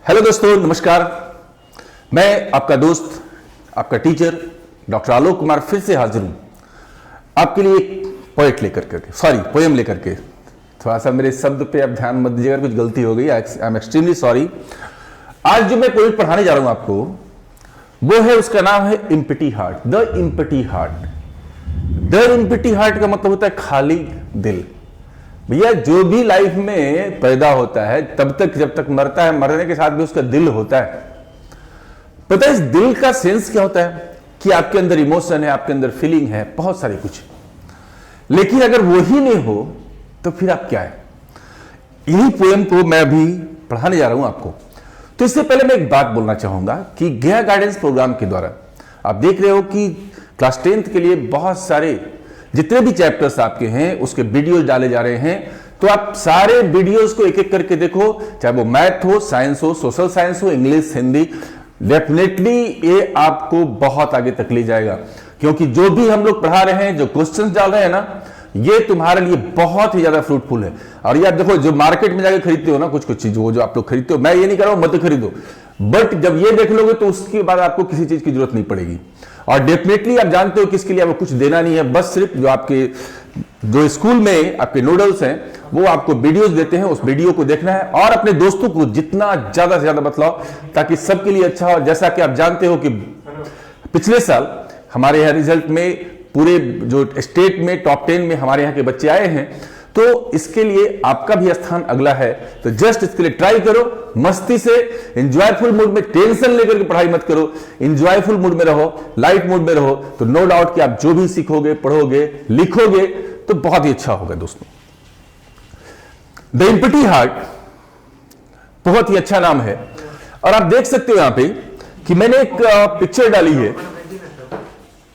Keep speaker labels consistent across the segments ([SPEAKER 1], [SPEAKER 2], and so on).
[SPEAKER 1] Hello दोस्तों, नमस्कार। मैं आपका दोस्त, आपका टीचर डॉक्टर आलोक कुमार फिर से हाजिर हूं आपके लिए एक पोएम लेकर के। थोड़ा सा मेरे शब्द पे आप ध्यान मत दीजिएगा, कुछ गलती हो गई, आई एम एक्सट्रीमली सॉरी। आज जो मैं पोएम पढ़ाने जा रहा हूं आपको, वो है, उसका नाम है empty heart. The empty heart. The empty heart का मतलब होता है खाली दिल। भैया, जो भी लाइफ में पैदा होता है तब तक, जब तक मरता है, मरने के साथ भी उसका दिल होता है। पता है इस दिल का सेंस क्या होता है? कि आपके अंदर इमोशन है, आपके अंदर फीलिंग है, बहुत सारी कुछ। लेकिन अगर वो ही नहीं हो तो फिर आप क्या है? यही पोएम को मैं अभी पढ़ाने जा रहा हूं आपको। तो इससे पहले मैं एक बात बोलना चाहूंगा कि गया गाइडेंस प्रोग्राम के द्वारा आप देख रहे हो कि क्लास 10th के लिए बहुत सारे जितने भी चैप्टर्स आपके हैं उसके वीडियोस डाले जा रहे हैं। तो आप सारे वीडियोस को एक एक करके देखो, चाहे वो मैथ हो, साइंस हो, सोशल साइंस हो, इंग्लिश, हिंदी। डेफिनेटली ये आपको बहुत आगे तक ले जाएगा, क्योंकि जो भी हम लोग पढ़ा रहे हैं, जो क्वेश्चंस डाल रहे हैं ना, ये तुम्हारे लिए बहुत ही ज्यादा फ्रूटफुल है। और ये आप देखो, जो मार्केट में जाकर खरीदते हो ना, कुछ कुछ चीज वो जो आप लोग खरीदते हो, मैं ये नहीं कर रहा हूं मत खरीदो, बट जब ये देख लोगे तो उसके बाद आपको किसी चीज की जरूरत नहीं पड़ेगी। और डेफिनेटली आप जानते हो कि इसके लिए आपको कुछ देना नहीं है, बस सिर्फ जो आपके जो स्कूल में आपके नोडल्स हैं वो आपको वीडियोस देते हैं, उस वीडियो को देखना है और अपने दोस्तों को जितना ज्यादा से ज्यादा बतलाओ, ताकि सबके लिए अच्छा हो। जैसा कि आप जानते हो कि पिछले साल हमारे यहाँ रिजल्ट में पूरे जो स्टेट में टॉप 10 में हमारे यहाँ के बच्चे आए हैं, तो इसके लिए आपका भी स्थान अगला है। तो जस्ट इसके लिए ट्राई करो, मस्ती से, एंजॉयफुल मूड में, टेंशन लेकर के पढ़ाई मत करो, एंजॉयफुल मूड में रहो, लाइट मूड में रहो, तो नो डाउट कि आप जो भी सीखोगे, पढ़ोगे, लिखोगे तो बहुत ही अच्छा होगा। दोस्तों, द एम्प्टी हार्ट बहुत ही अच्छा नाम है। और आप देख सकते हो यहां पे कि मैंने एक पिक्चर डाली है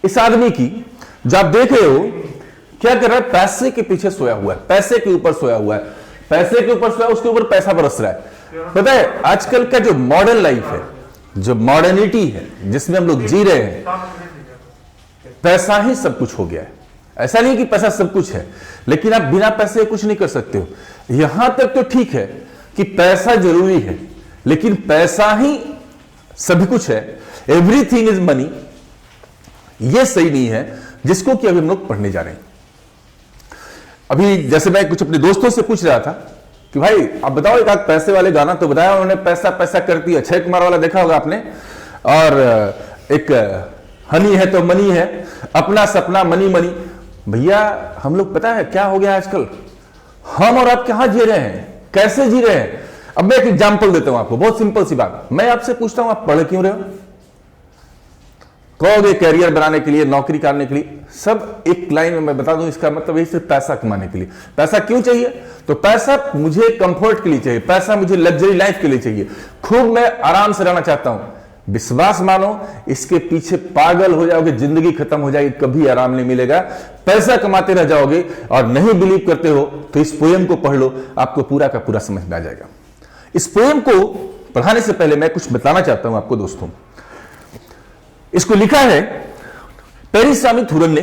[SPEAKER 1] इस आदमी की, जो आप देख रहे हो क्या कर रहा है, पैसे के पीछे सोया हुआ है, पैसे के ऊपर सोया हुआ है, पैसे के ऊपर सोया, उसके ऊपर पैसा बरस रहा है। पता है आजकल का जो मॉडर्न लाइफ है, जो मॉडर्निटी है, जिसमें हम लोग जी रहे हैं, पैसा ही सब कुछ हो गया है। ऐसा नहीं कि पैसा सब कुछ है, लेकिन आप बिना पैसे कुछ नहीं कर सकते हो। यहां तक तो ठीक है कि पैसा जरूरी है, लेकिन पैसा ही सभी कुछ है, एवरीथिंग इज मनी, यह सही नहीं है, जिसको कि अभी हम लोग पढ़ने जा रहे हैं। अभी जैसे मैं कुछ अपने दोस्तों से पूछ रहा था कि भाई आप बताओ एक आध पैसे वाले गाना, तो बताया उन्होंने, पैसा पैसा करती है, अक्षय कुमार वाला देखा होगा आपने। और एक हनी है तो मनी है, अपना सपना मनी मनी। भैया हम लोग पता है क्या हो गया आजकल, हम और आप कहां जी रहे हैं, कैसे जी रहे हैं। अब मैं एक एग्जाम्पल देता हूं आपको, बहुत सिंपल सी बात। मैं आपसे पूछता हूं आप पढ़ क्यों रहे हो? कहोगे कैरियर बनाने के लिए, नौकरी करने के लिए, सब एक लाइन में मैं बता दूं, इसका मतलब यही, सिर्फ पैसा कमाने के लिए। पैसा क्यों चाहिए? तो पैसा मुझे कंफर्ट के लिए चाहिए, पैसा मुझे लग्जरी लाइफ के लिए चाहिए, खूब मैं आराम से रहना चाहता हूं। विश्वास मानो, इसके पीछे पागल हो जाओगे, जिंदगी खत्म हो जाएगी, कभी आराम नहीं मिलेगा, पैसा कमाते रह जाओगे। और नहीं बिलीव करते हो तो इस पोएम को पढ़ लो, आपको पूरा का पूरा समझ में आ जाएगा। इस पोएम को पढ़ाने से पहले मैं कुछ बताना चाहता हूं आपको दोस्तों। इसको लिखा है पेरिसामी थूरन ने,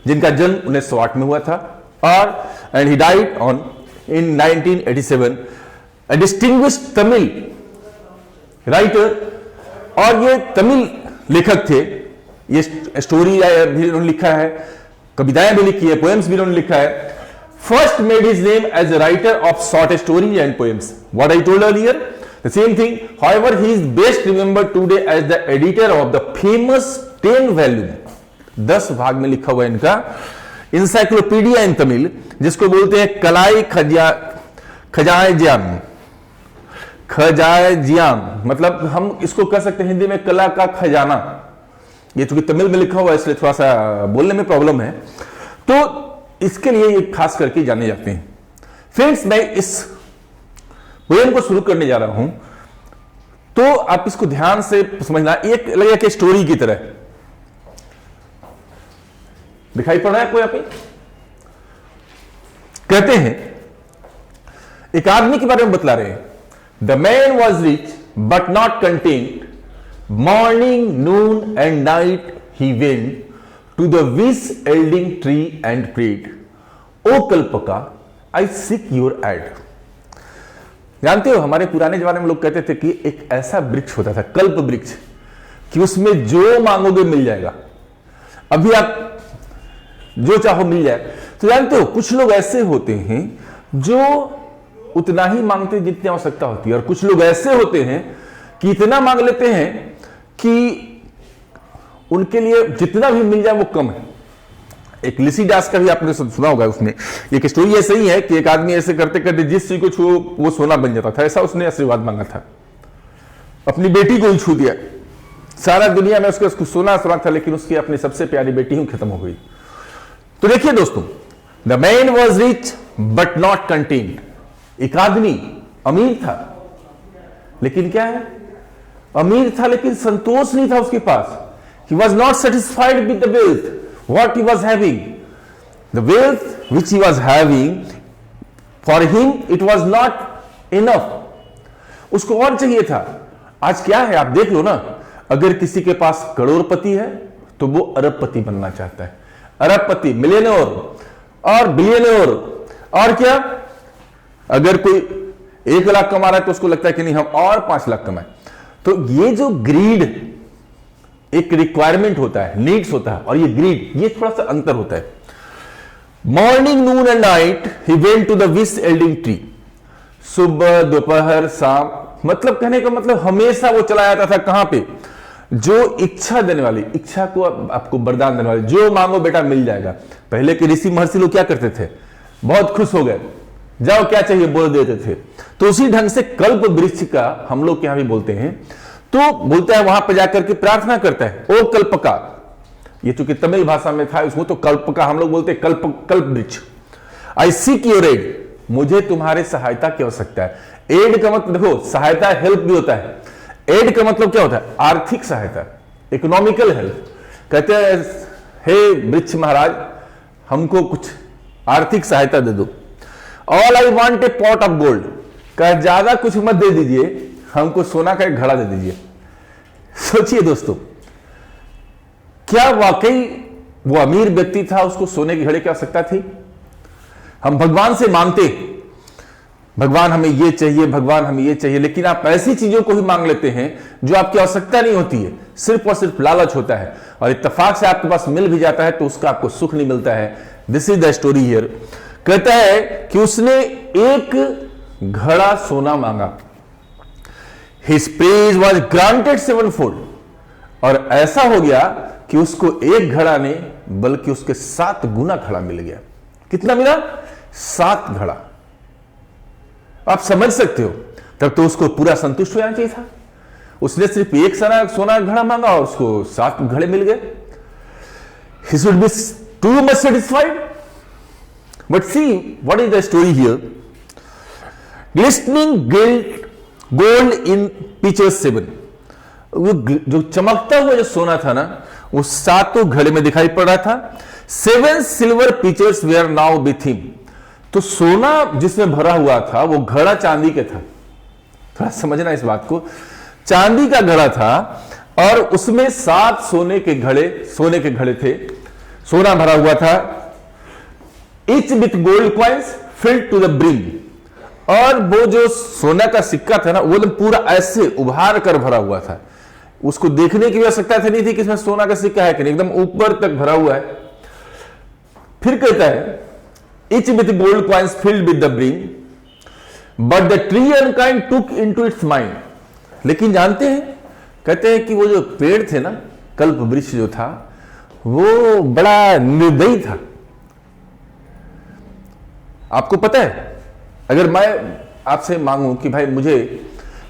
[SPEAKER 1] जिनका जन्म 1908 में हुआ था, और and he died on in 1987, a distinguished Tamil writer. और ये तमिल लेखक थे, ये स्टोरी भी उन्होंने लिखा है, कविताएं भी लिखी है, पोएम्स भी उन्होंने लिखा है। First made his name as a writer of short story and poems, what I told earlier, the same thing. However, he is best remembered today as the editor of the famous 10 volume, 10 भाग में लिखा हुआ इनका encyclopedia इन तमिल, जिसको बोलते हैं कलाई खजायजियाम, मतलब हम इसको कह सकते हैं हिंदी में कला का खजाना। ये चूंकि तमिल में लिखा हुआ है इसलिए थोड़ा सा बोलने में प्रॉब्लम है, तो इसके लिए ये खास करके जाने जाते हैं। फ्रेंड्स, मैं इस पोएम को शुरू करने जा रहा हूं, तो आप इसको ध्यान से समझना। एक लगेगा कि स्टोरी की तरह दिखाई पड़ रहा है कोई? आप कहते हैं एक आदमी के बारे में बतला रहे हैं, the man was rich but not content, morning noon and night he went to the wish yielding tree and prayed, O Kalpaka I seek your aid. जानते हो, हमारे पुराने जमाने में लोग कहते थे कि एक ऐसा वृक्ष होता था, कल्प वृक्ष, कि उसमें जो मांगोगे मिल जाएगा। अभी आप जो चाहो मिल जाए। तो जानते हो, कुछ लोग ऐसे होते हैं जो उतना ही मांगते हैं जितनी आवश्यकता होती है, और कुछ लोग ऐसे होते हैं कि इतना मांग लेते हैं कि उनके लिए जितना भी मिल जाए वो कम है। एक लिसीडास का भी आपने सुना होगा, उसमें एक स्टोरी ऐसे ही है कि एक आदमी ऐसे करते करते जिस चीज को छू वो सोना बन जाता था। ऐसा उसने आशीर्वाद मांगा था, अपनी बेटी को ही छू दिया। सारा दुनिया में उसको सोना आशीर्वाद था, लेकिन उसकी अपनी सबसे प्यारी बेटी ही खत्म हो गई। तो देखिए दोस्तों, the man was rich but not content. एक आदमी अमीर था, लेकिन क्या है, अमीर था लेकिन संतोष नहीं था उसके पास। He was not satisfied with the wealth what he was having. The wealth which he was having, for him it was not enough. उसको और चाहिए था। आज क्या है, आप देख लो ना, अगर किसी के पास करोड़पति है तो वो अरबपति बनना चाहता है। अरबपति, मिलियनर और बिलियनर। और क्या, अगर कोई 1 लाख कमा रहा है तो उसको लगता है कि नहीं हम और 5 लाख कमाए। तो ये जो ग्रीड, एक रिक्वायरमेंट होता है, नीड्स होता है, और ये ग्रीड, ये थोड़ा सा अंतर होता है। Morning, noon and night he went to the wish yielding tree. सुबह, दोपहर, शाम, मतलब कहने का मतलब हमेशा वो चला जाता था कहां पे, जो इच्छा देने वाली, इच्छा को आपको वरदान देने वाली, जो मांगो बेटा मिल जाएगा। पहले के ऋषि महर्षि लोग क्या करते थे, बहुत खुश हो गए, जाओ क्या चाहिए बोल देते थे। तो उसी ढंग से कल्प वृक्ष का हम लोग यहां भी बोलते हैं, तो बोलता है वहां पर जाकर के प्रार्थना करता है, ओ कल्पका। ये चूंकि तमिल भाषा में था, इसमें तो कल्पका हम लोग बोलते हैं, कल्प वृक्ष। आई सीक योर एड, मुझे तुम्हारे सहायता की आवश्यकता है। एड का मतलब देखो, सहायता हेल्प भी होता है। एड का मतलब क्या होता है, आर्थिक सहायता, इकोनॉमिकल हेल्प। कहते हैं हे वृक्ष महाराज, हमको कुछ आर्थिक सहायता दे दो। All I want a pot of gold, कह ज्यादा कुछ मत दे दीजिए, हमको सोना का एक घड़ा दे दीजिए। सोचिए दोस्तों, क्या वाकई वो अमीर व्यक्ति था, उसको सोने के घड़े की आवश्यकता थी? हम भगवान से मांगते, भगवान हमें ये चाहिए, भगवान हमें ये चाहिए, लेकिन आप ऐसी चीजों को ही मांग लेते हैं जो आपकी आवश्यकता नहीं होती है, सिर्फ और सिर्फ लालच होता है, और इत्तेफाक से आपके पास मिल भी जाता है तो उसका आपको सुख नहीं मिलता है। This is the story here. कहता है कि उसने एक घड़ा सोना मांगा। His praise was granted sevenfold, और ऐसा हो गया कि उसको एक घड़ा नहीं बल्कि उसके 7 गुना घड़ा मिल गया। कितना मिला? 7 घड़ा। आप समझ सकते हो, तब तो उसको पूरा संतुष्ट हो जाना चाहिए था। उसने सिर्फ एक सोना घड़ा मांगा और उसको 7 घड़े मिल गए। He should be too much satisfied. But see what is the story here. Glistening gold in pictures 7, वो जो चमकता हुआ जो सोना था ना, वो 7 घड़े में दिखाई पड़ रहा था। 7 silver pitchers were now with him. तो सोना जिसमें भरा हुआ था वो घड़ा चांदी के था। थोड़ा समझना इस बात को, चांदी का घड़ा था और उसमें 7 सोने के घड़े थे, सोना भरा हुआ था। Each with gold coins filled to the brim, और वो जो सोना का सिक्का था ना, वो पूरा ऐसे उभार कर भरा हुआ था। उसको देखने की आवश्यकता नहीं थी कि इसमें सोना का सिक्का है कि नहीं, एकदम ऊपर तक भरा हुआ है। फिर कहता है each with gold coins filled with the brim but the tree unkind took into its mind. लेकिन जानते हैं, कहते हैं कि वो जो पेड़ थे ना, कल्प वृक्ष जो था, वो बड़ा निर्दयी था। आपको पता है, अगर मैं आपसे मांगू कि भाई मुझे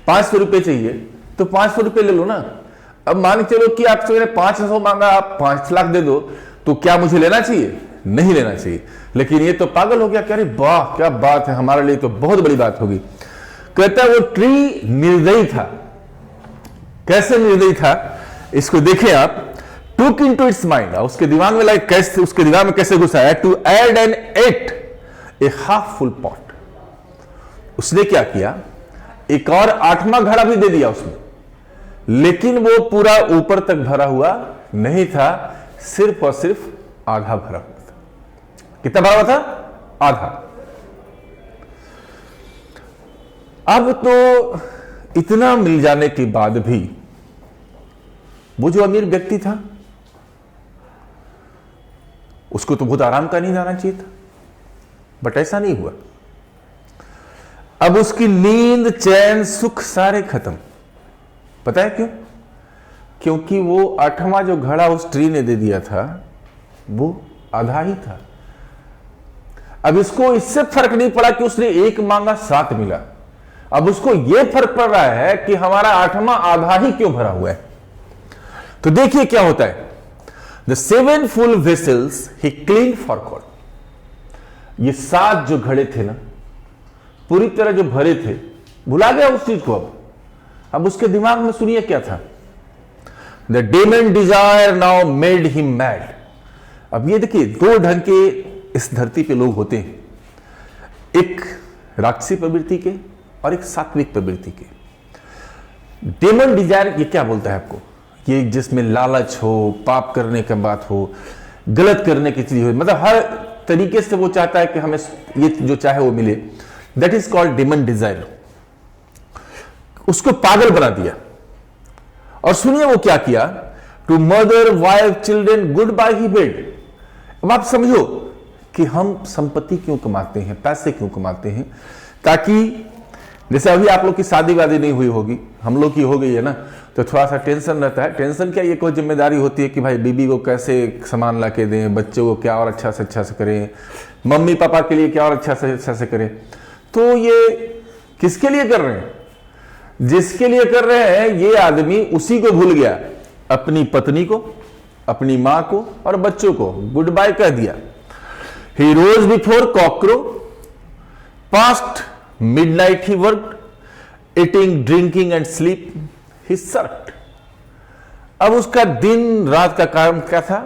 [SPEAKER 1] 500 रुपए चाहिए, तो 500 रुपए ले लो ना। अब मान के चलो कि आपसे मैंने 500 मांगा, आप 5 लाख दे दो, तो क्या मुझे लेना चाहिए? नहीं लेना चाहिए। लेकिन ये तो पागल हो गया, कह रहे वाह क्या बात है, हमारे लिए तो बहुत बड़ी बात होगी। कहता है वो ट्री निर्दयी था। कैसे निर्दयी था, इसको देखें आप। टुक इनटू इट्स माइंड, उसके दिमाग में कैसे, उसके दिमाग में कैसे घुसा है, to add an eight a half full pot. उसने क्या किया, एक और 8वां घड़ा भी दे दिया उसमें, लेकिन वो पूरा ऊपर तक भरा हुआ नहीं था, सिर्फ और सिर्फ आधा भरा हुआ था। कितना भरा हुआ था? आधा। अब तो इतना मिल जाने के बाद भी वो जो अमीर व्यक्ति था उसको तो बहुत आराम का नींद आना चाहिए था, बट ऐसा नहीं हुआ। अब उसकी नींद, चैन, सुख सारे खत्म। पता है क्यों? क्योंकि वो 8वां जो घड़ा उस ट्री ने दे दिया था वो आधा ही था। अब इसको इससे फर्क नहीं पड़ा कि उसने 1 मांगा 7 मिला। अब उसको यह फर्क पड़ रहा है कि हमारा 8वां आधा ही क्यों भरा हुआ है। तो देखिए क्या होता है। The 7 full vessels he cleaned for God. ये 7 जो घड़े थे ना, पूरी तरह जो भरे थे, भुला गया उस चीज को। अब उसके दिमाग में सुनिए क्या था। The demon desire now made him mad. अब ये देखिए, 2 ढंग के इस धरती पे लोग होते हैं, एक राक्षसी प्रवृत्ति के और एक सात्विक प्रवृत्ति के। डेमन डिजायर ये क्या बोलता है आपको? ये जिसमें लालच हो, पाप करने की बात हो, गलत करने की चीज हो, मतलब हर तरीके से वो चाहता है कि हमें ये जो चाहे वो मिले। That is called demon desire. उसको पागल बना दिया। और सुनिए वो क्या किया। To mother, wife, children, good bye he bade. अब आप समझो कि हम संपत्ति क्यों कमाते हैं, पैसे क्यों कमाते हैं, ताकि जैसे अभी आप लोग की शादी वादी नहीं हुई होगी, हम लोग की हो गई है ना, तो थोड़ा सा टेंशन रहता है। टेंशन क्या, ये कोई जिम्मेदारी होती है कि भाई बीबी को कैसे सामान ला के दें, बच्चों को क्या और अच्छा से करें, मम्मी पापा के लिए क्या और अच्छा से करें। तो ये किसके लिए कर रहे हैं? जिसके लिए कर रहे हैं ये आदमी उसी को भूल गया, अपनी पत्नी को, अपनी मां को और बच्चों को गुड बाय कह दिया। He rose before cockcrow, past midnight he worked, eating, drinking and sleep he served. अब उसका दिन रात का काम क्या था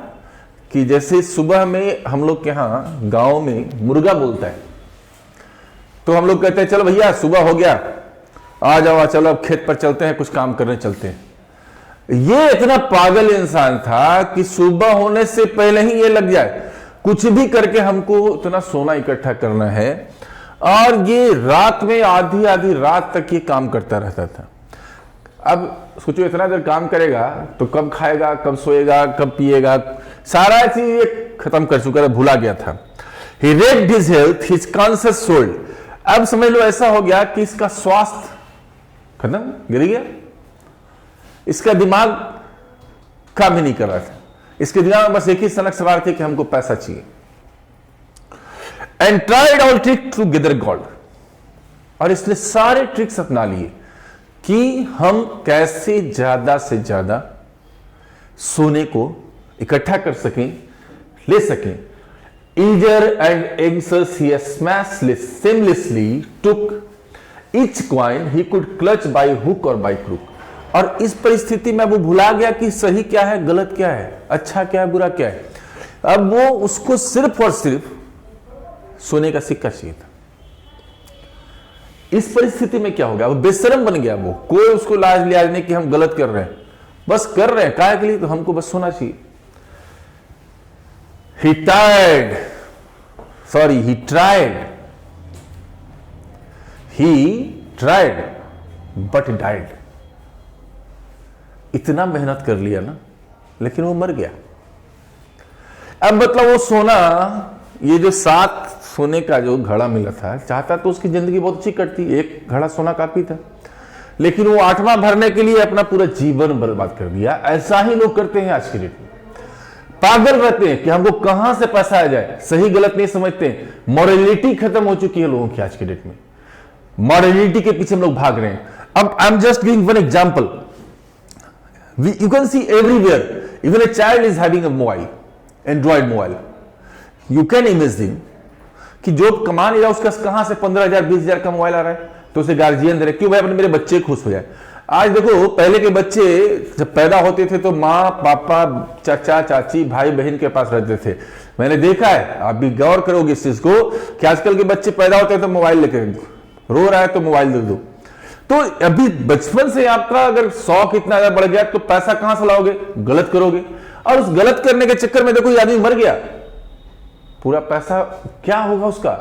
[SPEAKER 1] कि जैसे सुबह में हम लोग के यहां गांव में मुर्गा बोलता है, तो हम लोग कहते हैं चलो भैया सुबह हो गया, आ जाओ, चलो अब खेत पर चलते हैं, कुछ काम करने चलते हैं। ये इतना पागल इंसान था कि सुबह होने से पहले ही ये लग जाए कुछ भी करके हमको इतना सोना इकट्ठा करना है, और ये रात में आधी रात तक ये काम करता रहता था। अब सोचो इतना देर काम करेगा तो कब खाएगा, कब सोएगा, कब पिएगा, सारा चीज ये खत्म कर चुका था, भूला गया था। He wrecked his health, his conscience sold. अब समझ लो ऐसा हो गया कि इसका स्वास्थ्य खत्म, गिर गया, इसका दिमाग काम ही नहीं कर रहा था, इसके दिमाग में बस एक ही सनक सवार थी कि हमको पैसा चाहिए। And tried all trick to gather god. और इसने सारे ट्रिक्स अपना लिए कि हम कैसे ज्यादा से ज्यादा सोने को इकट्ठा कर सकें, ले सकें। Eager and anxious, he shamelessly took each coin he could clutch by hook or by crook. और इस परिस्थिति में वो भुला गया कि सही क्या है, गलत क्या है, अच्छा क्या है, बुरा क्या है। अब वो उसको सिर्फ और सिर्फ सोने का सिक्का चाहिए था। इस परिस्थिति में क्या हो गया, वो बेशरम बन गया। वो कोई उसको लाज लिहाज नहीं कि हम गलत कर रहे हैं, बस कर रहे हैं काहे के लिए, तो हमको बस सोना चाहिए। He tried, but died. इतना मेहनत कर लिया ना, लेकिन वो मर गया। अब मतलब वो सोना, ये जो 7 सोने का जो घड़ा मिला था, चाहता तो उसकी जिंदगी बहुत अच्छी कटती, एक घड़ा सोना काफी था, लेकिन वो 8वां भरने के लिए अपना पूरा जीवन बर्बाद कर दिया। ऐसा ही लोग करते हैं आज के डेट में, पागल रहते हैं कि हमको कहां से पैसा आ जाए, सही गलत नहीं समझते। मॉरलिटी खत्म हो चुकी है लोगों की आज के डेट में, मॉरलिटी के पीछे हम लोग भाग रहे हैं। अब I am just giving one example, you can see everywhere, even a child is having a mobile, Android mobile. You can imagine कि जो कमा नहीं रहा उसका कहां से 15,000 20,000 का मोबाइल आ रहा है, तो उसे गार्जियन दे रहे, क्यों भाई, अपने मेरे बच्चे खुश हो जाए। आज देखो, पहले के बच्चे जब पैदा होते थे तो माँ पापा, चाचा चाची, भाई बहन के पास रहते थे। मैंने देखा है, आप भी गौर करोगे इस चीज को, कि आजकल के बच्चे पैदा होते हैं तो मोबाइल लेकर, रो रहा है तो मोबाइल दे दो। तो अभी बचपन से आपका अगर शौक इतना ज्यादा बढ़ गया तो पैसा कहां से लाओगे, गलत करोगे। और उस गलत करने के चक्कर में देखो ये आदमी मर गया, पूरा पैसा क्या होगा उसका,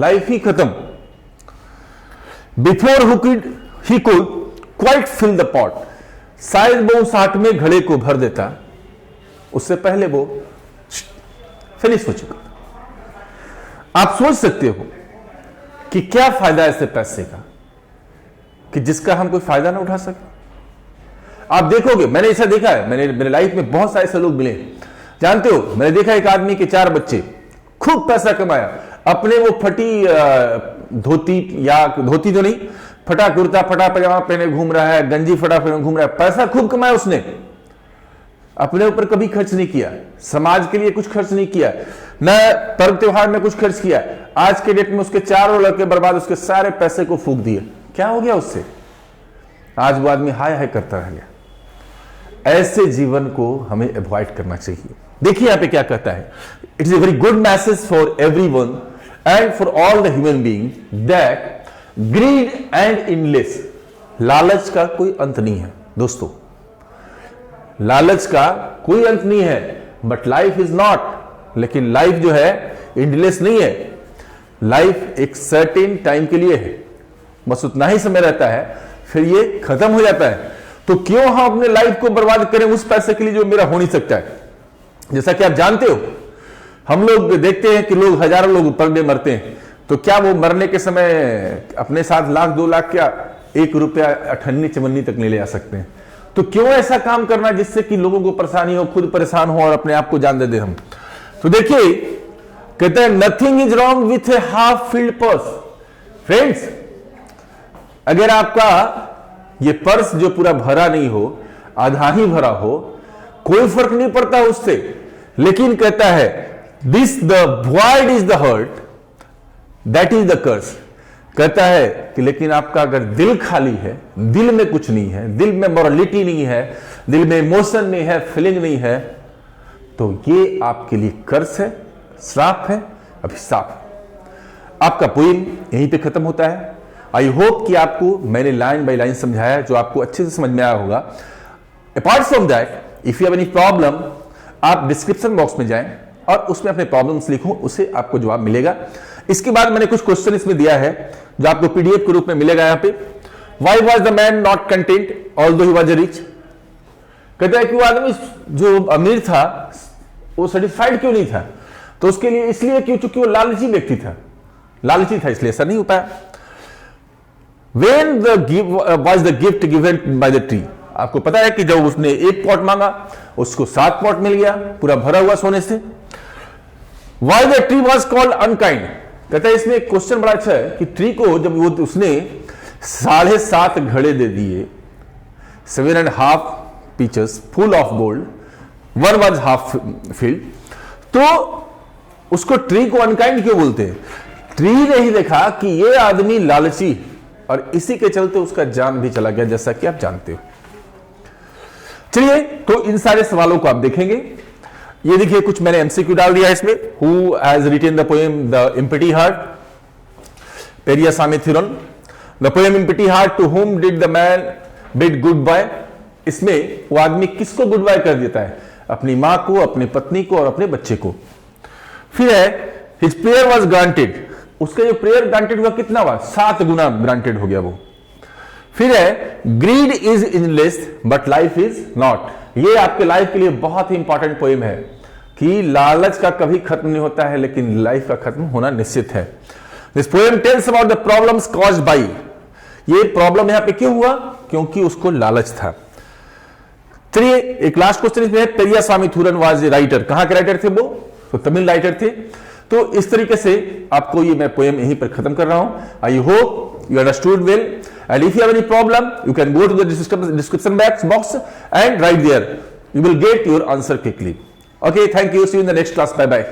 [SPEAKER 1] लाइफ ही खत्म। Before he could quite fill the pot, शायद वो उस 8वें घड़े को भर देता, उससे पहले वो फिनिश हो चुका। आप सोच सकते हो कि क्या फायदा ऐसे पैसे का कि जिसका हम कोई फायदा ना उठा सके। आप देखोगे, मैंने ऐसा देखा है, मेरे लाइफ में बहुत सारे ऐसे लोग मिले, जानते हो, मैंने देखा एक आदमी के 4 बच्चे, खूब पैसा कमाया, अपने वो फटी धोती, या धोती तो नहीं, फटा कुर्ता फटा पजामा पहने घूम रहा है, गंजी फटा पहने घूम रहा है, पैसा खूब कमाया उसने, अपने ऊपर कभी खर्च नहीं किया, समाज के लिए कुछ खर्च नहीं किया, न पर्व त्योहार में कुछ खर्च किया। आज के डेट में उसके 4 लड़के बर्बाद, उसके सारे पैसे को फूंक दिए। क्या हो गया उससे? आज वो आदमी हाय हाय करता रह गया। ऐसे जीवन को हमें अवॉइड करना चाहिए। देखिए यहां पे क्या कहता है, it is a very good message for everyone and for all the human being that greed and endless, लालच का कोई अंत नहीं है दोस्तों, लालच का कोई अंत नहीं है, बट लाइफ इज नॉट। लेकिन लाइफ जो है इंडलेस नहीं है, लाइफ एक सर्टेन टाइम के लिए है, बस उतना ही समय रहता है, फिर ये खत्म हो जाता है। तो क्यों हम अपने लाइफ को बर्बाद करें उस पैसे के लिए जो मेरा हो नहीं सकता है। जैसा कि आप जानते हो, हम लोग देखते हैं कि लोग, हजारों लोग पर डे मरते हैं, तो क्या वो मरने के समय अपने साथ 1 लाख 2 लाख क्या 1 रुपया अठन्नी चवन्नी तक नहीं ले आ सकते हैं? तो क्यों ऐसा काम करना जिससे कि लोगों को परेशानी हो, खुद परेशान हो और अपने आप को जान दे दे हम। तो देखिए कहते हैं nothing is wrong with A half filled purse. Friends, अगर आपका ये पर्स जो पूरा भरा नहीं हो, आधा ही भरा हो, कोई फर्क नहीं पड़ता उससे। लेकिन कहता है this the void is the hurt that is the curse. कहता है कि लेकिन आपका अगर दिल खाली है, दिल में कुछ नहीं है, दिल में मोरालिटी नहीं है, दिल में इमोशन नहीं है, फीलिंग नहीं है, तो ये आपके लिए कर्स है, श्राप है, अभिशाप है। आपका पोएम यहीं पे खत्म होता है। आई होप कि आपको मैंने लाइन बाय लाइन समझाया जो आपको अच्छे से समझ में आया होगा। Apart from that, if you have any problem, आप डिस्क्रिप्शन बॉक्स में जाएं और उसमें अपने प्रॉब्लम्स लिखो, उससे आपको जवाब मिलेगा। इसके बाद मैंने कुछ क्वेश्चन इसमें दिया है जो आपको पीडीएफ के रूप में मिलेगा। यहां पे why was the man not content although he was rich. कहता है कि वो आदमी जो अमीर था वो सेटिस्फाइड क्यों नहीं था? तो उसके लिए इसलिए क्यों, चूंकि वो लालची व्यक्ति था, लालची था, इसलिए ऐसा नहीं हो पाया। When was the gift given by the tree? आपको पता है कि जब उसने 1 पॉट मांगा उसको 7 पॉट मिल गया, पूरा भरा हुआ सोने से। Why the tree was called unkind? कहता है इसमें एक क्वेश्चन बड़ा अच्छा है कि ट्री को जब वो उसने 7.5 घड़े दे दिए, 7.5 pieces full of gold, 1 was half filled, तो उसको ट्री को अनकाइंड क्यों बोलते हैं? ट्री ने ही देखा कि ये आदमी लालची, और इसी के चलते उसका जान भी चला गया, जैसा कि आप जानते हो। चलिए, तो इन सारे सवालों को आप देखेंगे। ये देखिए कुछ मैंने एमसीक्यू डाल दिया है इसमें। Who has written the poem the empty heart? Periyasami Thirun. The poem empty heart, to whom did the man bid good bye? इसमें वो आदमी किसको गुड बाय कर देता है? अपनी मां को, अपनी पत्नी को और अपने बच्चे को। फिर है हिज प्रेयर वॉज ग्रांटेड, उसका जो प्रेयर ग्रांटेड हुआ कितना हुआ? 7 गुना ग्रांटेड हो गया वो। फिर है greed is endless but life is not. ये आपके लाइफ के लिए बहुत ही इंपॉर्टेंट पोएम है कि लालच का कभी खत्म नहीं होता है, लेकिन लाइफ का खत्म होना निश्चित है। This poem tells about the problems caused by. ये प्रॉब्लम यहां पे क्यों हुआ? क्योंकि उसको लालच था। चलिए, एक लास्ट क्वेश्चन इसमें है, Periyasami Thirun was a writer. कहां के राइटर थे वो? तो तमिल राइटर थे। तो इस तरीके से आपको ये मैं पोएम यहीं पर खत्म कर रहा हूं। I hope you understood well, and if you have any problem you can go to the description box and write there, you will get your answer quickly. Okay, thank you. See you in the next class. Bye bye.